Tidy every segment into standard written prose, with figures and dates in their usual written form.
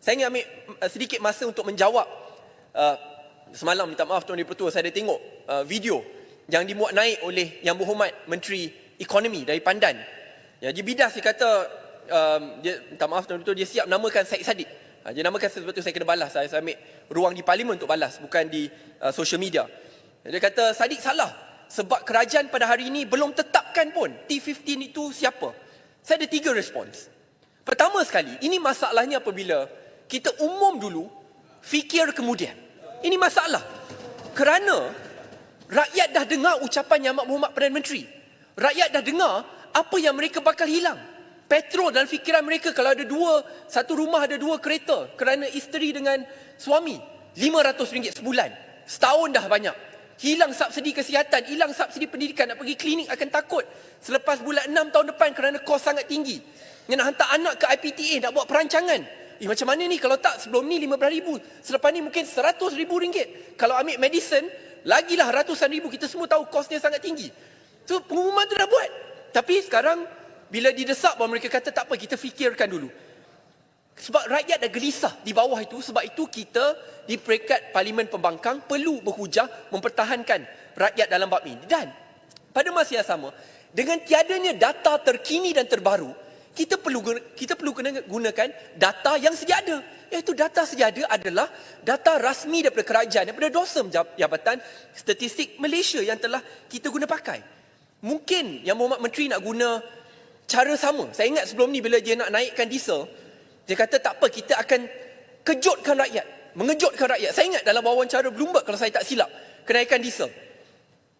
Saya ingin ambil sedikit masa untuk menjawab. Semalam, minta maaf Tuan Dipertua, saya ada tengok video yang dimuat naik oleh Yang Berhormat Menteri Ekonomi dari Pandan. Ya, dia bidas, dia kata, dia, minta maaf Tuan Dipertua, dia siap namakan Syed Saddiq. Dia namakan, sebab tu saya kena balas. Saya ambil ruang di Parlimen untuk balas, bukan di social media. Dia kata, Saddiq salah. Sebab kerajaan pada hari ini belum tetapkan pun T15 itu siapa. Saya ada 3 respons. Pertama sekali, ini masalahnya apabila kita umum dulu, fikir kemudian. Ini masalah. Kerana rakyat dah dengar ucapan Yang Berhormat Perdana Menteri. Rakyat dah dengar apa yang mereka bakal hilang. Petrol dalam fikiran mereka, kalau ada satu rumah ada 2 kereta kerana isteri dengan suami, RM500 sebulan. Setahun dah banyak. Hilang subsidi kesihatan, hilang subsidi pendidikan, nak pergi klinik akan takut selepas bulan 6 tahun depan kerana kos sangat tinggi. Nak hantar anak ke IPTA, nak buat perancangan. Macam mana ni, kalau tak sebelum ni RM15,000, selepas ni mungkin RM100,000. Kalau ambil medicine, lagilah ratusan ribu. Kita semua tahu kosnya sangat tinggi. So pengumuman tu dah buat. Tapi sekarang bila didesak, bahawa mereka kata tak apa, kita fikirkan dulu. Sebab rakyat dah gelisah di bawah itu. Sebab itu kita di peringkat Parlimen Pembangkang perlu berhujah mempertahankan rakyat dalam bab ini. Dan pada masa yang sama, dengan tiadanya data terkini dan terbaru, kita perlu gunakan data yang sedia ada. Iaitu data sedia ada adalah data rasmi daripada kerajaan, daripada DOSM, Jabatan Statistik Malaysia, yang telah kita guna pakai. Mungkin Yang Berhormat Menteri nak guna cara sama. Saya ingat sebelum ni bila dia nak naikkan diesel, dia kata tak apa, kita akan kejutkan rakyat, mengejutkan rakyat. Saya ingat dalam wawancara Bloomberg, kalau saya tak silap, kenaikan diesel.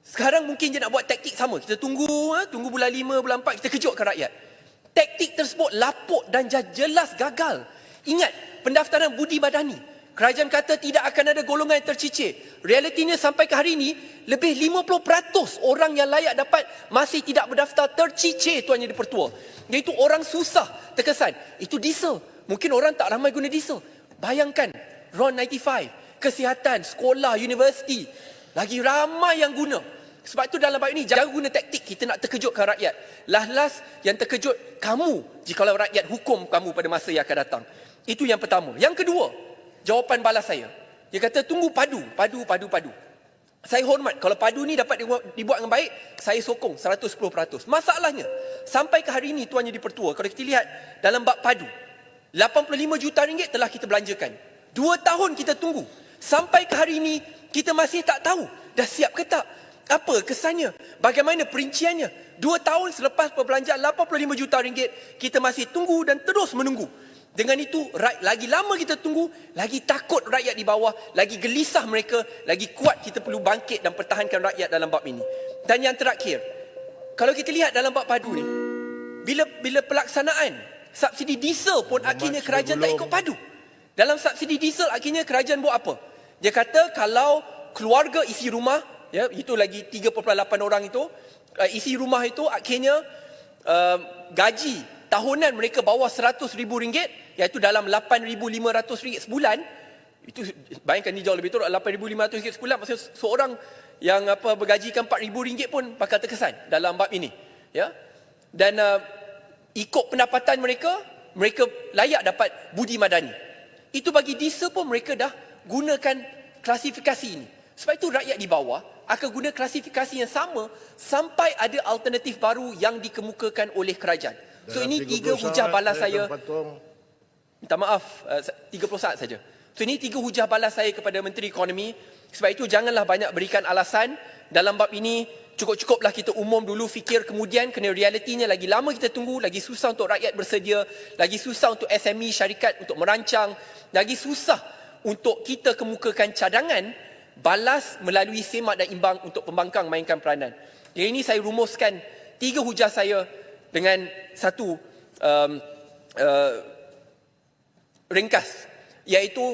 Sekarang mungkin dia nak buat taktik sama. Kita tunggu bulan 5, bulan 4, kita kejutkan rakyat. Taktik tersebut lapuk dan jelas gagal. Ingat, pendaftaran budi badani. Kerajaan kata tidak akan ada golongan yang tercicir. Realitinya sampai ke hari ini, lebih 50% orang yang layak dapat masih tidak berdaftar tercicir, Tuan Yang Dipertua. Iaitu orang susah terkesan. Itu diesel. Mungkin orang tak ramai guna diesel. Bayangkan, RON 95, kesihatan, sekolah, universiti. Lagi ramai yang guna. Sebab itu dalam bab ini, jangan guna taktik kita nak terkejutkan rakyat. Last yang terkejut kamu jikalau rakyat hukum kamu pada masa yang akan datang. Itu yang pertama. Yang kedua, jawapan balas saya. Dia kata tunggu padu. Saya hormat, kalau padu ni dapat dibuat dengan baik, saya sokong 110%. Masalahnya, sampai ke hari ini Tuan Yang Dipertua, kalau kita lihat dalam bab padu, RM85 juta telah kita belanjakan. 2 tahun kita tunggu. Sampai ke hari ini, kita masih tak tahu dah siap ke tak. Apa kesannya? Bagaimana perinciannya? 2 tahun selepas perbelanjaan RM85 juta, kita masih tunggu dan terus menunggu. Dengan itu, lagi lama kita tunggu, lagi takut rakyat di bawah, lagi gelisah mereka, lagi kuat kita perlu bangkit dan pertahankan rakyat dalam bab ini. Dan yang terakhir, kalau kita lihat dalam bab padu ni, bila pelaksanaan subsidi diesel pun akhirnya kerajaan tak ikut padu. Dalam subsidi diesel akhirnya kerajaan buat apa? Dia kata kalau keluarga isi rumah, ya, itu lagi 3.8 orang itu, isi rumah itu akhirnya gaji tahunan mereka bawah RM100,000, iaitu dalam RM8,500 sebulan. Itu bayangkan, ni jauh lebih turun, RM8,500 sebulan. Maksudnya seorang yang bergajikan RM4,000 pun bakal terkesan dalam bab ini, ya. Dan ikut pendapatan mereka layak dapat budi madani. Itu bagi diesel pun mereka dah gunakan klasifikasi ini. Sebab itu rakyat di bawah akan guna klasifikasi yang sama sampai ada alternatif baru yang dikemukakan oleh kerajaan. So ini 3 hujah balas saya. Minta maaf, 30 saat saja. So ini 3 hujah balas saya kepada Menteri Ekonomi. Sebab itu janganlah banyak berikan alasan dalam bab ini. Cukup-cukuplah kita umum dulu, fikir kemudian, kena realitinya lagi lama kita tunggu, lagi susah untuk rakyat bersedia, lagi susah untuk SME syarikat untuk merancang, lagi susah untuk kita kemukakan cadangan, balas melalui semak dan imbang untuk pembangkang mainkan peranan. Jadi ini saya rumuskan 3 hujah saya dengan satu ringkas, iaitu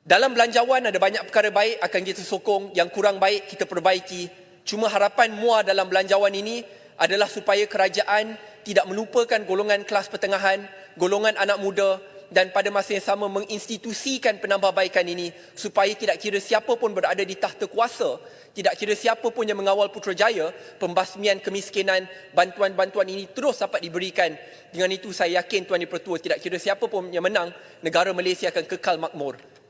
dalam belanjawan ada banyak perkara baik akan kita sokong, yang kurang baik kita perbaiki. Cuma harapan MUA dalam belanjawan ini adalah supaya kerajaan tidak melupakan golongan kelas pertengahan, golongan anak muda, dan pada masa yang sama menginstitusikan penambahbaikan ini supaya tidak kira siapa pun berada di tahta kuasa, tidak kira siapa pun yang mengawal Putrajaya, pembasmian kemiskinan, bantuan-bantuan ini terus dapat diberikan. Dengan itu saya yakin Tuan Dipertua, tidak kira siapa pun yang menang, negara Malaysia akan kekal makmur.